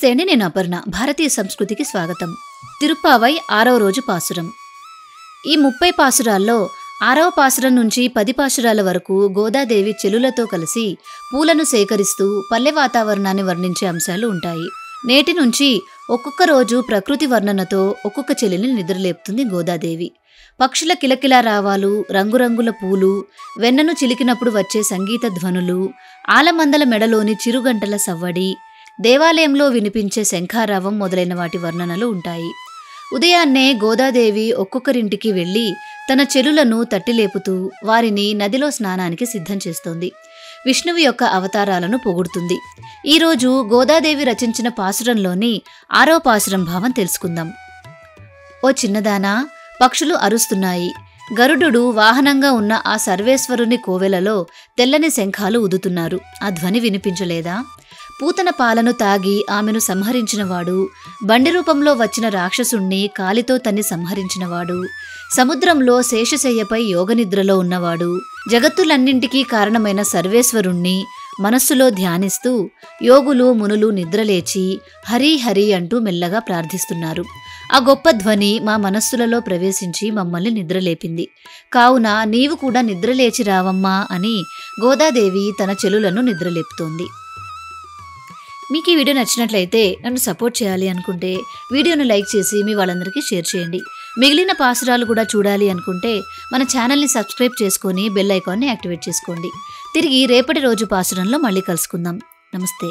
నమస్తే అండి, నేను అపర్ణ. భారతీయ సంస్కృతికి స్వాగతం. తిరుప్పావై 6వ రోజు పాసురం. ఈ 30 పాసురాల్లో 6వ పాసురం నుంచి 10 పాసురాల వరకు గోదాదేవి చెలులతో కలిసి పూలను సేకరిస్తూ పల్లె వాతావరణాన్ని వర్ణించే అంశాలు ఉంటాయి. నేటి నుంచి ఒక్కొక్క రోజు ప్రకృతి వర్ణనతో ఒక్కొక్క చెలిని నిద్రలేపుతుంది గోదాదేవి. పక్షుల కిలకిలా రావాలు, రంగురంగుల పూలు, వెన్నను చిలికినప్పుడు వచ్చే సంగీత ధ్వనులు, ఆలమందల మెడలోని చిరుగంటల సవ్వడి, దేవాలయంలో వినిపించే శంఖారావం మొదలైన వాటి వర్ణనలు ఉంటాయి. ఉదయాన్నే గోదాదేవి ఒక్కొక్కరింటికి వెళ్లి తన చెలులను తట్టిలేపుతూ వారిని నదిలో స్నానానికి సిద్ధం చేస్తోంది. విష్ణువు యొక్క అవతారాలను పొగుడుతుంది. ఈరోజు గోదాదేవి రచించిన పాసురంలోని 6వ పాసురం భావం తెలుసుకుందాం. ఓ చిన్నదానా, పక్షులు అరుస్తున్నాయి. గరుడు వాహనంగా ఉన్న ఆ సర్వేశ్వరుని కోవెలలో తెల్లని శంఖాలు ఊదుతున్నారు. ఆ ధ్వని వినిపించలేదా? పూతన పాలను తాగి ఆమెను సంహరించినవాడు, బండి రూపంలో వచ్చిన రాక్షసుణ్ణి కాలితో తన్ని సంహరించినవాడు, సముద్రంలో శేషశయ్యపై యోగనిద్రలో ఉన్నవాడు, జగత్తులన్నింటికీ కారణమైన సర్వేశ్వరుణ్ణి మనస్సులో ధ్యానిస్తూ యోగులు మునులు నిద్రలేచి హరి హరి అంటూ మెల్లగా ప్రార్థిస్తున్నారు. ఆ గొప్ప ధ్వని మా మనస్సులలో ప్రవేశించి మమ్మల్ని నిద్రలేపింది. కావున నీవు కూడా నిద్రలేచి రావమ్మా అని గోదాదేవి తన చెలులను నిద్రలేపుతోంది. మీకు ఈ వీడియో నచ్చినట్లయితే నన్ను సపోర్ట్ చేయాలి అనుకుంటే వీడియోను లైక్ చేసి మీ వాళ్ళందరికీ షేర్ చేయండి. మిగిలిన పాసురాలు కూడా చూడాలి అనుకుంటే మన ఛానల్ని సబ్స్క్రైబ్ చేసుకొని బెల్ ఐకాన్ని యాక్టివేట్ చేసుకోండి. తిరిగి రేపటి రోజు పాసురంలో మళ్ళీ కలుసుకుందాం. నమస్తే.